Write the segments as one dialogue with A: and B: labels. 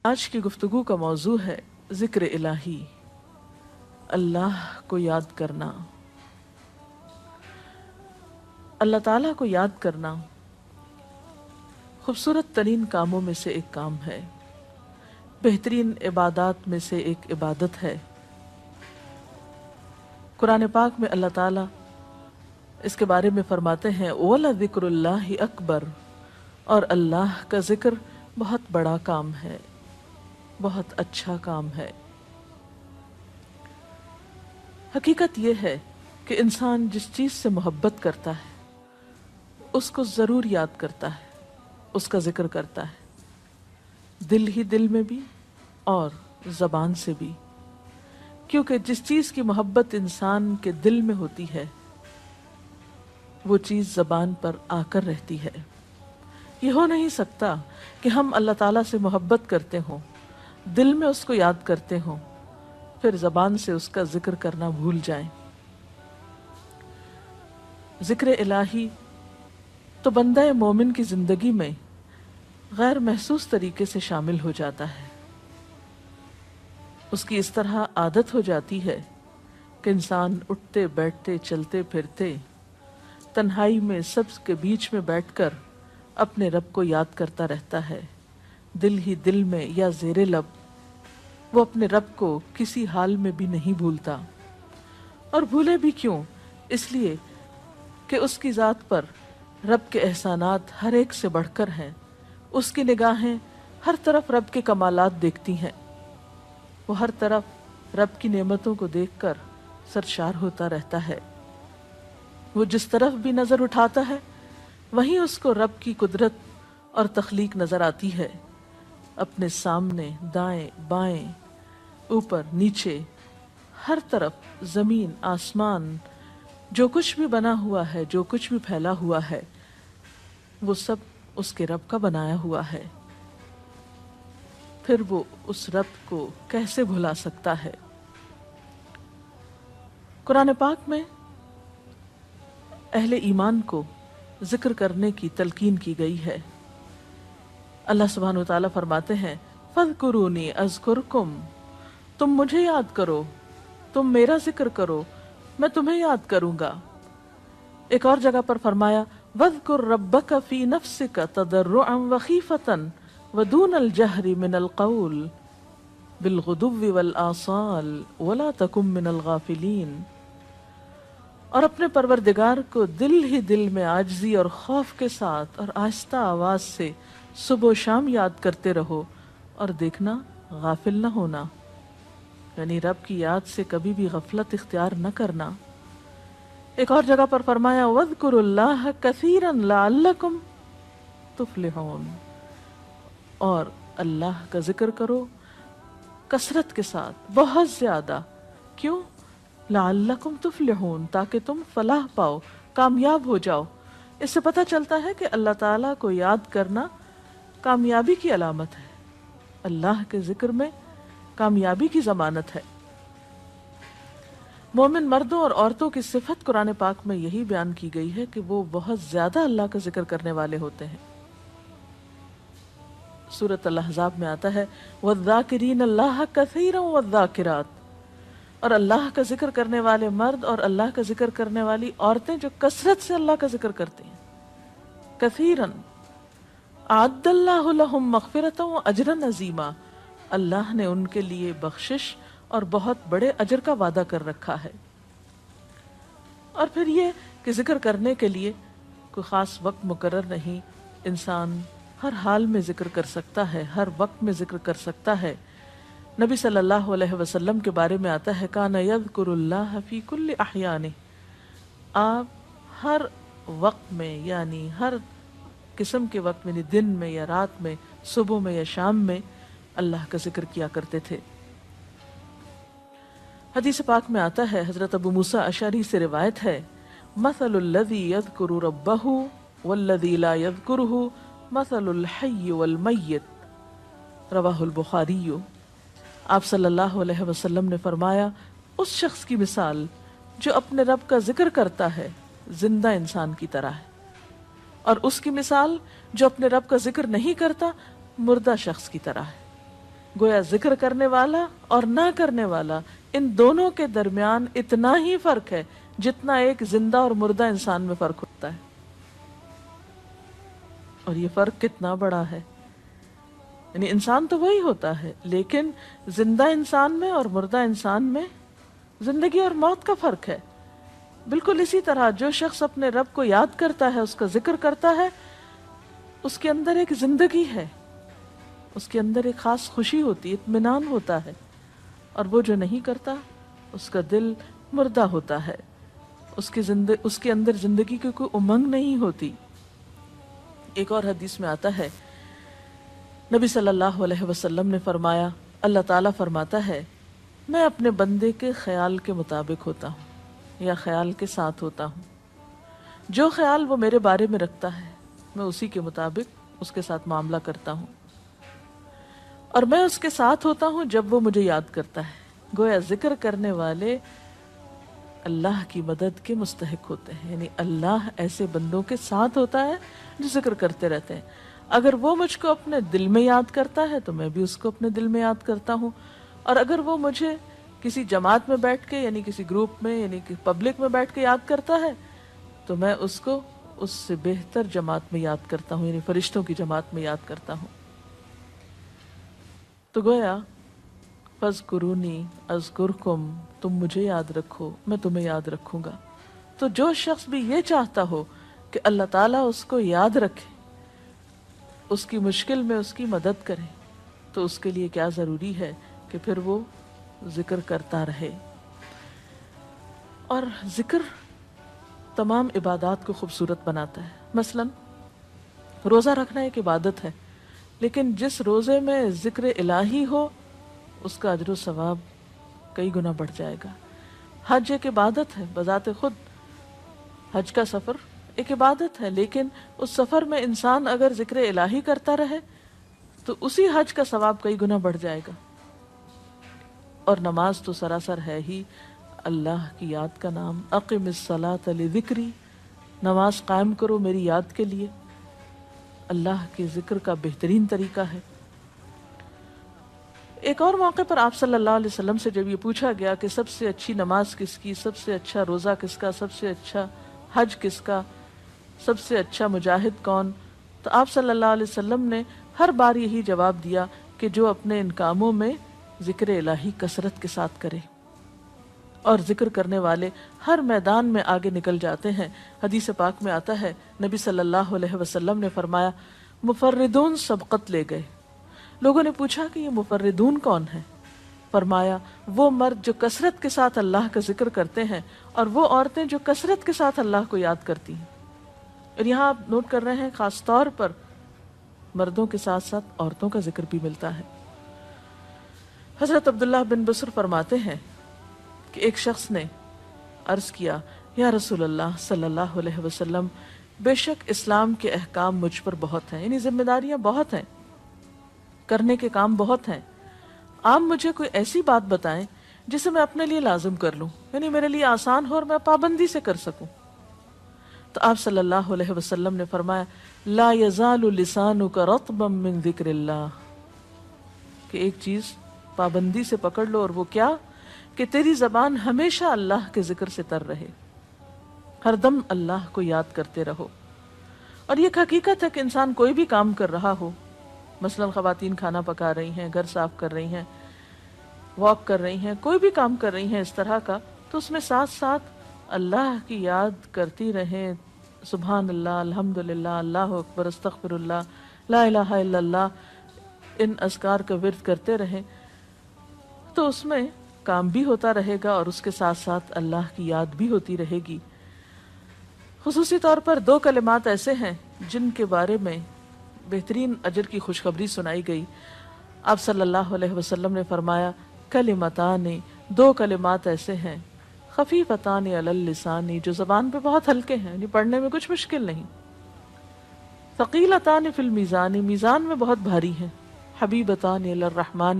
A: آج کی گفتگو کا موضوع ہے ذکر الہی، اللہ کو یاد کرنا۔ اللہ تعالیٰ کو یاد کرنا خوبصورت ترین کاموں میں سے ایک کام ہے، بہترین عبادات میں سے ایک عبادت ہے۔ قرآن پاک میں اللہ تعالیٰ اس کے بارے میں فرماتے ہیں وَلَذِكْرُ اللَّهِ أَكْبَرُ، اور اللہ کا ذکر بہت بڑا کام ہے، بہت اچھا کام ہے۔ حقیقت یہ ہے کہ انسان جس چیز سے محبت کرتا ہے اس کو ضرور یاد کرتا ہے، اس کا ذکر کرتا ہے، دل ہی دل میں بھی اور زبان سے بھی، کیونکہ جس چیز کی محبت انسان کے دل میں ہوتی ہے وہ چیز زبان پر آ کر رہتی ہے۔ یہ ہو نہیں سکتا کہ ہم اللہ تعالیٰ سے محبت کرتے ہوں، دل میں اس کو یاد کرتے ہوں، پھر زبان سے اس کا ذکر کرنا بھول جائیں۔ ذکر الہی تو بندہ مومن کی زندگی میں غیر محسوس طریقے سے شامل ہو جاتا ہے۔ اس کی اس طرح عادت ہو جاتی ہے کہ انسان اٹھتے بیٹھتے چلتے پھرتے تنہائی میں سب کے بیچ میں بیٹھ کر اپنے رب کو یاد کرتا رہتا ہے، دل ہی دل میں یا زیر لب۔ وہ اپنے رب کو کسی حال میں بھی نہیں بھولتا، اور بھولے بھی کیوں؟ اس لیے کہ اس کی ذات پر رب کے احسانات ہر ایک سے بڑھ کر ہیں، اس کی نگاہیں ہر طرف رب کے کمالات دیکھتی ہیں، وہ ہر طرف رب کی نعمتوں کو دیکھ کر سرشار ہوتا رہتا ہے۔ وہ جس طرف بھی نظر اٹھاتا ہے وہیں اس کو رب کی قدرت اور تخلیق نظر آتی ہے، اپنے سامنے، دائیں بائیں، اوپر نیچے، ہر طرف زمین آسمان، جو کچھ بھی بنا ہوا ہے، جو کچھ بھی پھیلا ہوا ہے، وہ سب اس کے رب کا بنایا ہوا ہے۔ پھر وہ اس رب کو کیسے بھلا سکتا ہے؟ قرآن پاک میں اہل ایمان کو ذکر کرنے کی تلقین کی گئی ہے۔ اللہ سبحانہ وتعالیٰ فرماتے ہیں فَاذْكُرُونِي أَذْكُرْكُمْ، تم مجھے یاد کرو، تم میرا ذکر کرو، میں تمہیں یاد کروں گا۔ ایک اور جگہ پر فرمایا وَاذْكُرْ رَبَّكَ فِي نَفْسِكَ تَضَرُّعًا وَخِيفَةً وَدُونَ الْجَهْرِ مِنَ الْقَوْلِ بِالْغُدُوِّ وَالْآصَالِ وَلَا تَكُن مِّنَ الْغَافِلِينَ، اور اپنے پروردگار کو دل ہی دل میں عاجزی اور خوف کے ساتھ اور آہستہ آواز سے صبح و شام یاد کرتے رہو، اور دیکھنا غافل نہ ہونا، یعنی رب کی یاد سے کبھی بھی غفلت اختیار نہ کرنا۔ ایک اور جگہ پر فرمایا وَاذْكُرُوا اللَّهَ كَثِيرًا لَعَلَّكُمْ تُفْلِحُونَ، اور اللہ کا ذکر کرو کثرت کے ساتھ، بہت زیادہ۔ کیوں؟ لعلکم تفلحون، تاکہ تم فلاح پاؤ، کامیاب ہو جاؤ۔ اس سے پتہ چلتا ہے کہ اللہ تعالیٰ کو یاد کرنا کامیابی کی علامت ہے، اللہ کے ذکر میں کامیابی کی ضمانت ہے۔ مومن مردوں اور عورتوں کی صفت قرآن پاک میں یہی بیان کی گئی ہے کہ وہ بہت زیادہ اللہ کا ذکر کرنے والے ہوتے ہیں۔ سورۃ الاحزاب میں آتا ہے وَالذَّاكِرِينَ اللَّهَ كَثِيرًا وَالذَّاكِرَاتِ، اور اللہ کا ذکر کرنے والے مرد اور اللہ کا ذکر کرنے والی عورتیں جو کثرت سے اللہ کا ذکر کرتے ہیں۔ کثیراً اعد اللہ لہم مغفرۃ واجرا عظیما، اللہ نے ان کے لیے بخشش اور بہت بڑے اجر کا وعدہ کر رکھا ہے۔ اور پھر یہ کہ ذکر کرنے کے لیے کوئی خاص وقت مقرر نہیں، انسان ہر حال میں ذکر کر سکتا ہے، ہر وقت میں ذکر کر سکتا ہے۔ نبی صلی اللہ علیہ وسلم کے بارے میں آتا ہے کان یذکر اللہ فی کل احیانہ، آپ ہر وقت میں، یعنی ہر قسم کے وقت میں، یعنی دن میں یا رات میں، صبح میں یا شام میں اللہ کا ذکر کیا کرتے تھے۔ حدیث پاک میں آتا ہے، حضرت ابو موسیٰ اشعری سے روایت ہے مثل الذی یذکر ربہ والذی لا یذکرہ مثل الحی والمیت، رواہ البخاری۔ آپ صلی اللہ علیہ وسلم نے فرمایا اس شخص کی مثال جو اپنے رب کا ذکر کرتا ہے زندہ انسان کی طرح ہے، اور اس کی مثال جو اپنے رب کا ذکر نہیں کرتا مردہ شخص کی طرح ہے۔ گویا ذکر کرنے والا اور نہ کرنے والا ان دونوں کے درمیان اتنا ہی فرق ہے جتنا ایک زندہ اور مردہ انسان میں فرق ہوتا ہے. اور یہ فرق کتنا بڑا ہے. یعنی انسان تو وہی ہوتا ہے، لیکن زندہ انسان میں اور مردہ انسان میں زندگی اور موت کا فرق ہے. بالکل اسی طرح جو شخص اپنے رب کو یاد کرتا ہے، اس کا ذکر کرتا ہے، اس کے اندر ایک زندگی ہے، اس کے اندر ایک خاص خوشی ہوتی ہے، اطمینان ہوتا ہے. اور وہ جو نہیں کرتا اس کا دل مردہ ہوتا ہے، اس کے اندر زندگی کی کوئی امنگ نہیں ہوتی. ایک اور حدیث میں آتا ہے، نبی صلی اللہ علیہ وسلم نے فرمایا، اللہ تعالیٰ فرماتا ہے میں اپنے بندے کے خیال کے مطابق ہوتا ہوں یا خیال کے ساتھ ہوتا ہوں. جو خیال وہ میرے بارے میں رکھتا ہے میں اسی کے مطابق اس کے ساتھ معاملہ کرتا ہوں، اور میں اس کے ساتھ ہوتا ہوں جب وہ مجھے یاد کرتا ہے. گویا ذکر کرنے والے اللہ کی مدد کے مستحق ہوتے ہیں. یعنی اللہ ایسے بندوں کے ساتھ ہوتا ہے جو ذکر کرتے رہتے ہیں. اگر وہ مجھ کو اپنے دل میں یاد کرتا ہے تو میں بھی اس کو اپنے دل میں یاد کرتا ہوں، اور اگر وہ مجھے کسی جماعت میں بیٹھ کے یعنی کسی گروپ میں یعنی کہ پبلک میں بیٹھ کے یاد کرتا ہے تو میں اس کو اس سے بہتر جماعت میں یاد کرتا ہوں، یعنی فرشتوں کی جماعت میں یاد کرتا ہوں. تو گویا فاذکرونی اذکرکم، تم مجھے یاد رکھو میں تمہیں یاد رکھوں گا. تو جو شخص بھی یہ چاہتا ہو کہ اللہ تعالیٰ اس کو یاد رکھے، اس کی مشکل میں اس کی مدد کرے، تو اس کے لیے کیا ضروری ہے کہ پھر وہ ذکر کرتا رہے. اور ذکر تمام عبادات کو خوبصورت بناتا ہے. مثلا روزہ رکھنا ایک عبادت ہے، لیکن جس روزے میں ذکر الہی ہو اس کا اجر و ثواب کئی گنا بڑھ جائے گا. حج ایک عبادت ہے بذات خود، حج کا سفر ایک عبادت ہے، لیکن اس سفر میں انسان اگر ذکر الہی کرتا رہے تو اسی حج کا ثواب کئی گنا بڑھ جائے گا. اور نماز تو سراسر ہے ہی اللہ کی یاد کا نام. اقم الصلاۃ لذکری، نماز قائم کرو میری یاد کے لیے. اللہ کے ذکر کا بہترین طریقہ ہے. ایک اور موقع پر آپ صلی اللہ علیہ وسلم سے جب یہ پوچھا گیا کہ سب سے اچھی نماز کس کی، سب سے اچھا روزہ کس کا، سب سے اچھا حج کس کا، سب سے اچھا مجاہد کون، تو آپ صلی اللہ علیہ وسلم نے ہر بار یہی جواب دیا کہ جو اپنے ان کاموں میں ذکر الہی کثرت کے ساتھ کرے. اور ذکر کرنے والے ہر میدان میں آگے نکل جاتے ہیں. حدیث پاک میں آتا ہے نبی صلی اللہ علیہ وسلم نے فرمایا مفردون سبقت لے گئے. لوگوں نے پوچھا کہ یہ مفردون کون ہیں؟ فرمایا وہ مرد جو کثرت کے ساتھ اللہ کا ذکر کرتے ہیں اور وہ عورتیں جو کثرت کے ساتھ اللہ کو یاد کرتی ہیں. اور یہاں آپ نوٹ کر رہے ہیں خاص طور پر مردوں کے ساتھ ساتھ عورتوں کا ذکر بھی ملتا ہے. حضرت عبداللہ بن بصر فرماتے ہیں کہ ایک شخص نے عرض کیا یا رسول اللہ صلی اللہ علیہ وسلم، بے شک اسلام کے احکام مجھ پر بہت ہیں، یعنی ذمہ داریاں بہت ہیں، کرنے کے کام بہت ہیں. آپ مجھے کوئی ایسی بات بتائیں جسے میں اپنے لیے لازم کر لوں، یعنی میرے لیے آسان ہو اور میں پابندی سے کر سکوں. تو آپ صلی اللہ علیہ وسلم نے فرمایا لا یزال لسانک رطبا من ذکر اللہ، کہ ایک چیز پابندی سے پکڑ لو، اور وہ کیا کہ تیری زبان ہمیشہ اللہ کے ذکر سے تر رہے، ہر دم اللہ کو یاد کرتے رہو. اور یہ ایک حقیقت ہے کہ انسان کوئی بھی کام کر رہا ہو، مثلا خواتین کھانا پکا رہی ہیں، گھر صاف کر رہی ہیں، واک کر رہی ہیں، کوئی بھی کام کر رہی ہیں اس طرح کا، تو اس میں ساتھ ساتھ اللہ کی یاد کرتی رہیں. سبحان اللہ، الحمدللہ، اللہ اکبر، استغفر اللہ، لا الہ الا اللہ، ان اذکار کا ورد کرتے رہیں، تو اس میں کام بھی ہوتا رہے گا اور اس کے ساتھ ساتھ اللہ کی یاد بھی ہوتی رہے گی. خصوصی طور پر 2 کلمات ایسے ہیں جن کے بارے میں بہترین اجر کی خوشخبری سنائی گئی. آپ صلی اللہ علیہ وسلم نے فرمایا کلمتان، 2 کلمات ایسے ہیں خفیفتان علی اللسان، جو زبان پہ بہت ہلکے ہیں، یعنی پڑھنے میں کچھ مشکل نہیں، ثقیلتان فی المیزان، میزان میں بہت بھاری ہیں، حبیبتان الی الرحمن،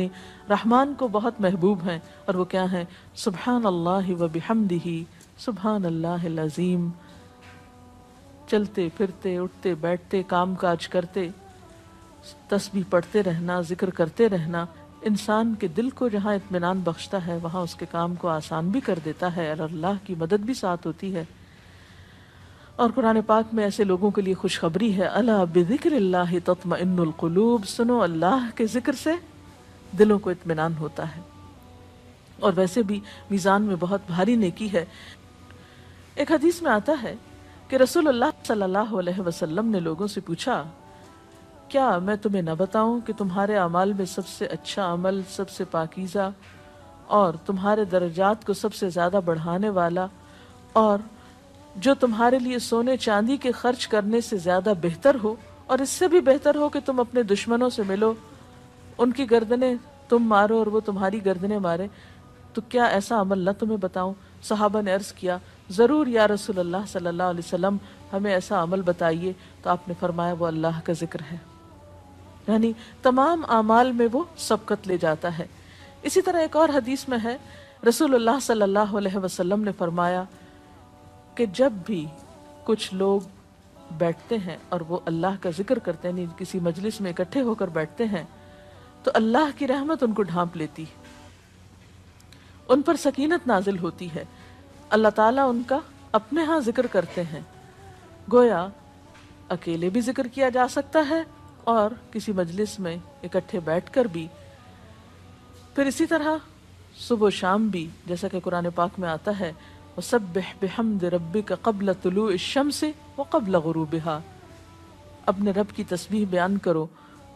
A: رحمان کو بہت محبوب ہیں، اور وہ کیا ہیں؟ سبحان اللہ و بحمدہ، سبحان اللہ العظیم. چلتے پھرتے، اٹھتے بیٹھتے، کام کاج کرتے تسبیح پڑھتے رہنا، ذکر کرتے رہنا، انسان کے دل کو جہاں اطمینان بخشتا ہے وہاں اس کے کام کو آسان بھی کر دیتا ہے اور اللہ کی مدد بھی ساتھ ہوتی ہے۔ اور قرآن پاک میں ایسے لوگوں کے لیے خوشخبری ہے، الا بذکر اللہ تطمئن القلوب، سنو اللہ کے ذکر سے دلوں کو اطمینان ہوتا ہے۔ اور ویسے بھی میزان میں بہت بھاری نیکی ہے۔ ایک حدیث میں آتا ہے کہ رسول اللہ صلی اللہ علیہ وسلم نے لوگوں سے پوچھا، کیا میں تمہیں نہ بتاؤں کہ تمہارے اعمال میں سب سے اچھا عمل، سب سے پاکیزہ اور تمہارے درجات کو سب سے زیادہ بڑھانے والا اور جو تمہارے لیے سونے چاندی کے خرچ کرنے سے زیادہ بہتر ہو، اور اس سے بھی بہتر ہو کہ تم اپنے دشمنوں سے ملو، ان کی گردنیں تم مارو اور وہ تمہاری گردنیں مارے، تو کیا ایسا عمل نہ تمہیں بتاؤں؟ صحابہ نے عرض کیا، ضرور یا رسول اللہ صلی اللہ علیہ وسلم، ہمیں ایسا عمل بتائیے۔ تو آپ نے فرمایا وہ اللہ کا ذکر ہے، یعنی تمام اعمال میں وہ سبقت لے جاتا ہے۔ اسی طرح ایک اور حدیث میں ہے، رسول اللہ صلی اللہ علیہ وسلم نے فرمایا کہ جب بھی کچھ لوگ بیٹھتے ہیں اور وہ اللہ کا ذکر کرتے ہیں، یعنی کسی مجلس میں اکٹھے ہو کر بیٹھتے ہیں، تو اللہ کی رحمت ان کو ڈھانپ لیتی، ان پر سکینت نازل ہوتی ہے، اللہ تعالیٰ ان کا اپنے ہاں ذکر کرتے ہیں۔ گویا اکیلے بھی ذکر کیا جا سکتا ہے اور کسی مجلس میں اکٹھے بیٹھ کر بھی۔ پھر اسی طرح صبح و شام بھی، جیسا کہ قرآن پاک میں آتا ہے، وَسَبِّحْ بِحَمْدِ رَبِّكَ قَبْلَ طُلُوعِ الشَّمْسِ وَقَبْلَ غُرُوبِهَا، اپنے رب کی تسبیح بیان کرو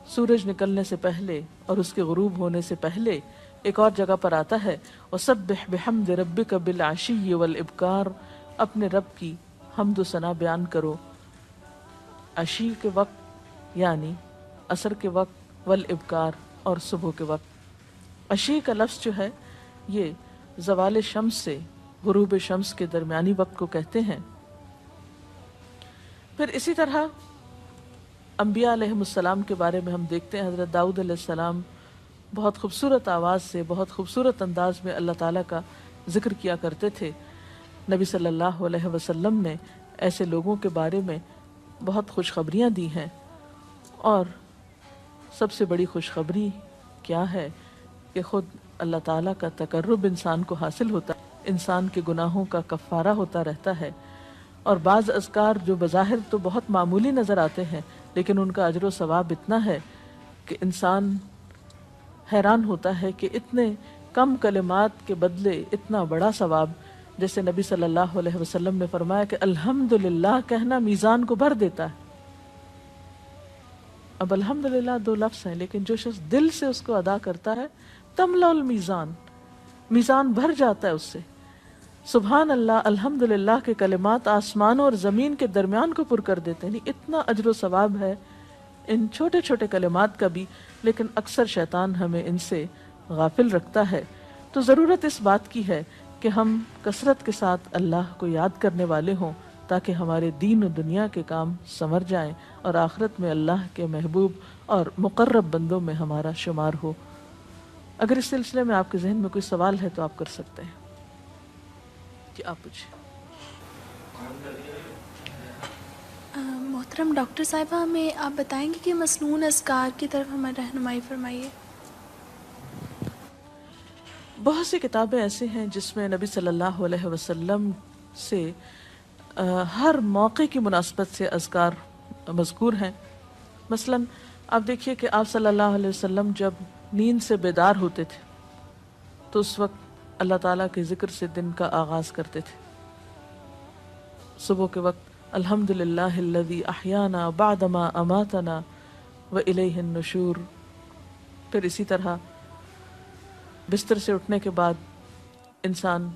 A: سورج نکلنے سے پہلے اور اس کے غروب ہونے سے پہلے۔ ایک اور جگہ پر آتا ہے وَسَبِّحْ بِحَمْدِ رَبِّكَ بِالْعَشِيِّ وَالْإِبْكَارِ، اپنے رب کی حمد و ثنا بیان کرو عشی کے وقت یعنی عصر کے وقت، والابکار اور صبح کے وقت۔ عشی کا لفظ جو ہے یہ زوال شمس سے غروب شمس کے درمیانی وقت کو کہتے ہیں۔ پھر اسی طرح انبیاء علیہم السلام کے بارے میں ہم دیکھتے ہیں، حضرت داؤد علیہ السلام بہت خوبصورت آواز سے، بہت خوبصورت انداز میں اللہ تعالیٰ کا ذکر کیا کرتے تھے۔ نبی صلی اللہ علیہ وسلم نے ایسے لوگوں کے بارے میں بہت خوشخبریاں دی ہیں، اور سب سے بڑی خوشخبری کیا ہے کہ خود اللہ تعالیٰ کا تقرب انسان کو حاصل ہوتا ہے، انسان کے گناہوں کا کفارہ ہوتا رہتا ہے۔ اور بعض اذکار جو بظاہر تو بہت معمولی نظر آتے ہیں لیکن ان کا اجر و ثواب اتنا ہے کہ انسان حیران ہوتا ہے کہ اتنے کم کلمات کے بدلے اتنا بڑا ثواب۔ جیسے نبی صلی اللہ علیہ وسلم نے فرمایا کہ الحمدللہ کہنا میزان کو بھر دیتا ہے۔ اب الحمدللہ دو لفظ ہیں، لیکن جو شخص دل سے اس کو ادا کرتا ہے تملا المیزان، میزان بھر جاتا ہے اس سے۔ سبحان اللہ، الحمدللہ کے کلمات آسمانوں اور زمین کے درمیان کو پر کر دیتے ہیں، اتنا اجر و ثواب ہے ان چھوٹے چھوٹے کلمات کا بھی، لیکن اکثر شیطان ہمیں ان سے غافل رکھتا ہے۔ تو ضرورت اس بات کی ہے کہ ہم کثرت کے ساتھ اللہ کو یاد کرنے والے ہوں، تاکہ ہمارے دین و دنیا کے کام سنور جائیں اور آخرت میں اللہ کے محبوب اور مقرب بندوں میں ہمارا شمار ہو۔ اگر اس سلسلے میں آپ کے ذہن میں کوئی سوال ہے تو آپ کر سکتے ہیں کہ آپ پوچھیں۔
B: محترم ڈاکٹر صاحبہ، ہمیں آپ بتائیں گے کہ مسنون اذکار کی طرف ہمیں رہنمائی فرمائیے۔
A: بہت سی کتابیں ایسے ہیں جس میں نبی صلی اللہ علیہ وسلم سے ہر موقع کی مناسبت سے اذکار مذکور ہیں۔ مثلا آپ دیکھیے کہ آپ صلی اللہ علیہ وسلم جب نیند سے بیدار ہوتے تھے تو اس وقت اللہ تعالیٰ کے ذکر سے دن کا آغاز کرتے تھے۔ صبح کے وقت الحمدللہ الذی احیانا بعدما اماتنا والیہ النشور۔ پھر اسی طرح بستر سے اٹھنے کے بعد انسان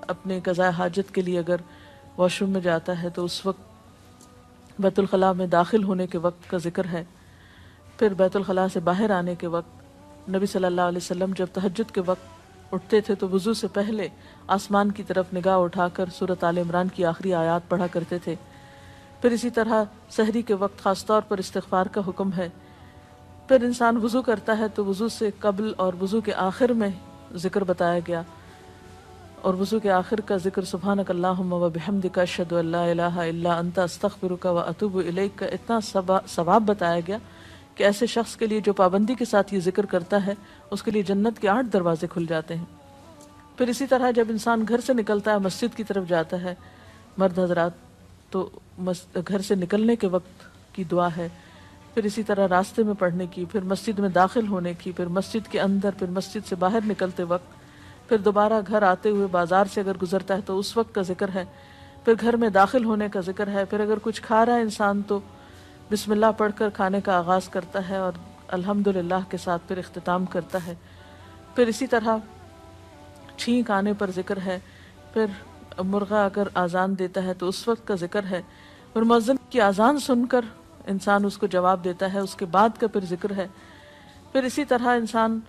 A: اپنے قضاء حاجت کے لیے اگر واش روم میں جاتا ہے تو اس وقت بیت الخلاء میں داخل ہونے کے وقت کا ذکر ہے۔ پھر بیت الخلاء سے باہر آنے کے وقت نبی صلی اللہ علیہ وسلم جب تہجد کے وقت اٹھتے تھے تو وضو سے پہلے آسمان کی طرف نگاہ اٹھا کر سورۃ آل عمران کی آخری آیات پڑھا کرتے تھے۔ پھر اسی طرح سحری کے وقت خاص طور پر استغفار کا حکم ہے۔ پھر انسان وضو کرتا ہے تو وضو سے قبل اور وضو کے آخر میں ذکر بتایا گیا، اور وضو کے آخر کا ذکر سبحانک اللہم و بحمدک اشہد ان لا الہ الا انت استغفرک و اتوب الیک کا اتنا ثواب بتایا گیا کہ ایسے شخص کے لیے جو پابندی کے ساتھ یہ ذکر کرتا ہے اس کے لیے جنت کے 8 دروازے کھل جاتے ہیں۔ پھر اسی طرح جب انسان گھر سے نکلتا ہے، مسجد کی طرف جاتا ہے، مرد حضرات، تو گھر سے نکلنے کے وقت کی دعا ہے، پھر اسی طرح راستے میں پڑھنے کی، پھر مسجد میں داخل ہونے کی، پھر مسجد کے اندر، پھر مسجد سے باہر نکلتے وقت، پھر دوبارہ گھر آتے ہوئے بازار سے اگر گزرتا ہے تو اس وقت کا ذکر ہے، پھر گھر میں داخل ہونے کا ذکر ہے، پھر اگر کچھ کھا رہا ہے انسان تو بسم اللہ پڑھ کر کھانے کا آغاز کرتا ہے اور الحمدللہ کے ساتھ پھر اختتام کرتا ہے، پھر اسی طرح چھینک آنے پر ذکر ہے، پھر مرغا اگر آزان دیتا ہے تو اس وقت کا ذکر ہے، پھر مؤذن کی آزان سن کر انسان اس کو جواب دیتا ہے، اس کے بعد کا پھر ذکر ہے، پھر اسی طرح انسان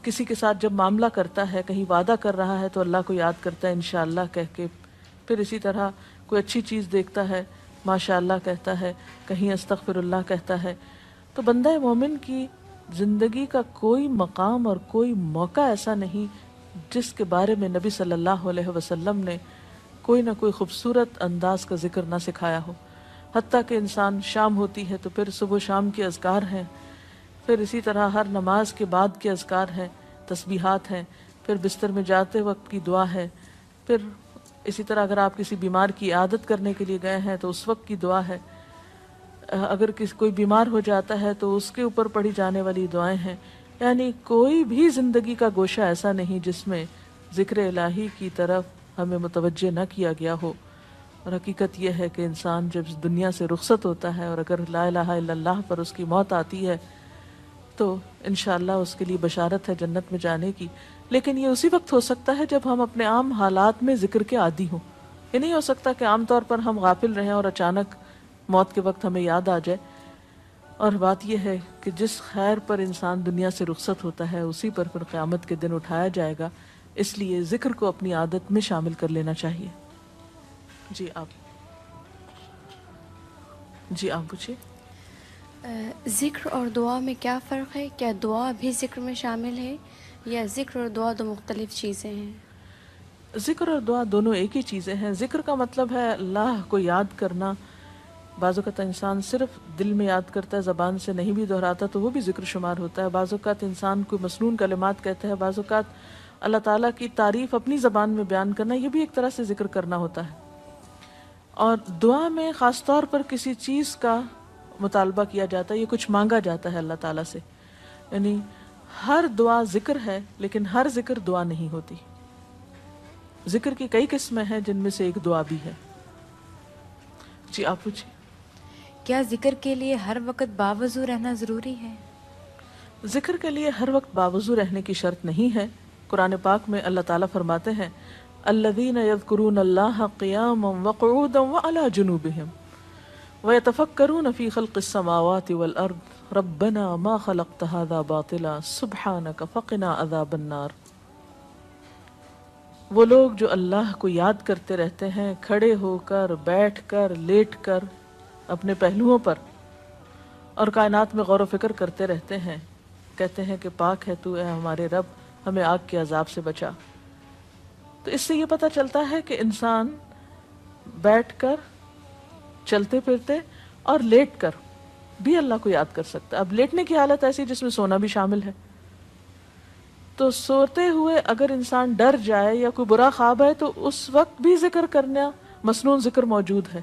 A: کسی کے ساتھ جب معاملہ کرتا ہے، کہیں وعدہ کر رہا ہے تو اللہ کو یاد کرتا ہے انشاءاللہ کہہ کے، پھر اسی طرح کوئی اچھی چیز دیکھتا ہے ماشاءاللہ کہتا ہے، کہیں استغفر اللہ کہتا ہے۔ تو بندہ مومن کی زندگی کا کوئی مقام اور کوئی موقع ایسا نہیں جس کے بارے میں نبی صلی اللہ علیہ وسلم نے کوئی نہ کوئی خوبصورت انداز کا ذکر نہ سکھایا ہو۔ حتیٰ کہ انسان شام ہوتی ہے تو پھر صبح و شام کے اذکار ہیں، پھر اسی طرح ہر نماز کے بعد کے اذکار ہیں، تسبیحات ہیں، پھر بستر میں جاتے وقت کی دعا ہے، پھر اسی طرح اگر آپ کسی بیمار کی عیادت کرنے کے لیے گئے ہیں تو اس وقت کی دعا ہے، اگر کوئی بیمار ہو جاتا ہے تو اس کے اوپر پڑھی جانے والی دعائیں ہیں۔ یعنی کوئی بھی زندگی کا گوشہ ایسا نہیں جس میں ذکر الہی کی طرف ہمیں متوجہ نہ کیا گیا ہو۔ اور حقیقت یہ ہے کہ انسان جب اس دنیا سے رخصت ہوتا ہے اور اگر لا الہ الا اللہ پر اس کی موت آتی ہے تو انشاءاللہ اس کے لیے بشارت ہے جنت میں جانے کی، لیکن یہ اسی وقت ہو سکتا ہے جب ہم اپنے عام حالات میں ذکر کے عادی ہوں۔ یہ نہیں ہو سکتا کہ عام طور پر ہم غافل رہیں اور اچانک موت کے وقت ہمیں یاد آ جائے۔ اور بات یہ ہے کہ جس خیر پر انسان دنیا سے رخصت ہوتا ہے اسی پر پھر قیامت کے دن اٹھایا جائے گا، اس لیے ذکر کو اپنی عادت میں شامل کر لینا چاہیے۔ جی آپ پوچھیے۔
C: ذکر اور دعا میں کیا فرق ہے؟ کیا دعا بھی ذکر میں شامل ہے یا ذکر اور دعا دو مختلف چیزیں ہیں؟
A: ذکر اور دعا دونوں ایک ہی چیزیں ہیں۔ ذکر کا مطلب ہے اللہ کو یاد کرنا۔ بعض اوقات انسان صرف دل میں یاد کرتا ہے، زبان سے نہیں بھی دہراتا تو وہ بھی ذکر شمار ہوتا ہے۔ بعض اوقات انسان کوئی مسنون کلمات کہتا ہے، بعض اوقات اللہ تعالیٰ کی تعریف اپنی زبان میں بیان کرنا، یہ بھی ایک طرح سے ذکر کرنا ہوتا ہے۔ اور دعا میں خاص طور پر کسی چیز کا مطالبہ کیا جاتا ہے، یہ کچھ مانگا جاتا ہے اللہ تعالیٰ سے۔ یعنی ہر دعا ذکر ہے لیکن ہر ذکر دعا نہیں ہوتی۔ ذکر کی کئی قسمیں ہیں جن میں سے ایک دعا بھی ہے۔ جی آپ پوچھیں۔
D: کیا ذکر کے لیے ہر وقت باوضو رہنا ضروری ہے؟
A: ذکر کے لیے ہر وقت باوضو رہنے کی شرط نہیں ہے۔ قرآن پاک میں اللہ تعالیٰ فرماتے ہیں الذین یذکرون اللہ قیاما وقعودا وعلی جنوبہم ویتفکرون فی خلق السماوات والارض ربنا ما خلقت ھذا باطلا سبحانک فقنا عذاب النار۔ وہ لوگ جو اللہ کو یاد کرتے رہتے ہیں کھڑے ہو کر، بیٹھ کر، لیٹ کر، اپنے پہلوؤں پر، اور کائنات میں غور و فکر کرتے رہتے ہیں، کہتے ہیں کہ پاک ہے تو اے ہمارے رب، ہمیں آگ کے عذاب سے بچا۔ تو اس سے یہ پتہ چلتا ہے کہ انسان بیٹھ کر، چلتے پھرتے اور لیٹ کر بھی اللہ کو یاد کر سکتا ہے۔ اب لیٹنے کی حالت ایسی جس میں سونا بھی شامل ہے، تو سوتے ہوئے اگر انسان ڈر جائے یا کوئی برا خواب ہے تو اس وقت بھی ذکر کرنا، مسنون ذکر موجود ہے۔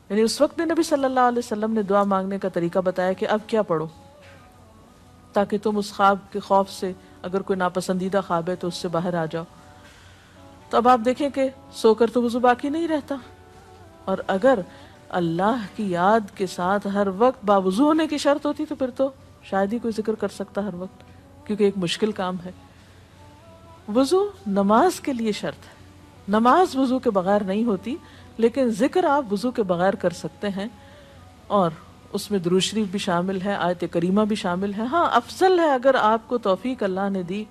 A: یعنی اس وقت بھی نبی صلی اللہ علیہ وسلم نے دعا مانگنے کا طریقہ بتایا کہ اب کیا پڑھو، تاکہ تم اس خواب کے خوف سے، اگر کوئی ناپسندیدہ خواب ہے تو اس سے باہر آ جاؤ۔ تو اب آپ دیکھیں کہ سو کر تو وضو باقی نہیں رہتا، اور اگر اللہ کی یاد کے ساتھ ہر وقت باوضو ہونے کی شرط ہوتی تو پھر تو شاید ہی کوئی ذکر کر سکتا ہر وقت، کیونکہ ایک مشکل کام ہے۔ وضو نماز کے لیے شرط ہے، نماز وضو کے بغیر نہیں ہوتی، لیکن ذکر آپ وضو کے بغیر کر سکتے ہیں، اور اس میں درود شریف بھی شامل ہے، آیت کریمہ بھی شامل ہے۔ ہاں افضل ہے اگر آپ کو توفیق اللہ نے دی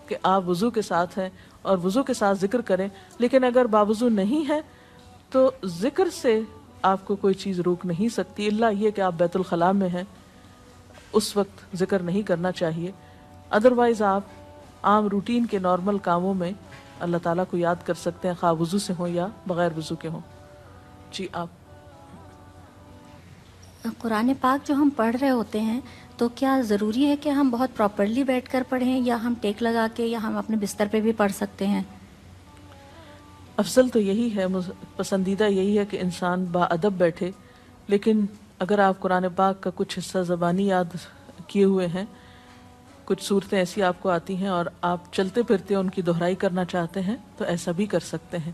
A: کہ آپ وضو کے ساتھ ہیں اور وضو کے ساتھ ذکر کریں، لیکن اگر باوضو نہیں ہے تو ذکر سے آپ کو کوئی چیز روک نہیں سکتی، الا یہ کہ آپ بیت الخلاء میں ہیں، اس وقت ذکر نہیں کرنا چاہیے۔ ادروائز آپ عام روٹین کے نارمل کاموں میں اللہ تعالیٰ کو یاد کر سکتے ہیں، خواہ وضو سے ہوں یا بغیر وضو کے ہوں۔ جی آپ
E: قرآن پاک جو ہم پڑھ رہے ہوتے ہیں تو کیا ضروری ہے کہ ہم بہت پراپرلی بیٹھ کر پڑھیں یا ہم ٹیک لگا کے یا ہم اپنے بستر پہ بھی پڑھ سکتے ہیں؟
A: افضل تو یہی ہے، پسندیدہ یہی ہے کہ انسان با ادب بیٹھے، لیکن اگر آپ قرآن پاک کا کچھ حصہ زبانی یاد کیے ہوئے ہیں، کچھ صورتیں ایسی آپ کو آتی ہیں اور آپ چلتے پھرتے ان کی دہرائی کرنا چاہتے ہیں تو ایسا بھی کر سکتے ہیں۔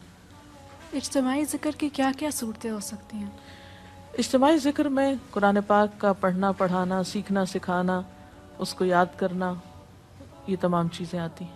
F: اجتماعی ذکر کی کیا کیا صورتیں ہو سکتی ہیں؟
A: اجتماعی ذکر میں قرآن پاک کا پڑھنا، پڑھانا، سیکھنا، سکھانا، اس کو یاد کرنا، یہ تمام چیزیں آتی ہیں۔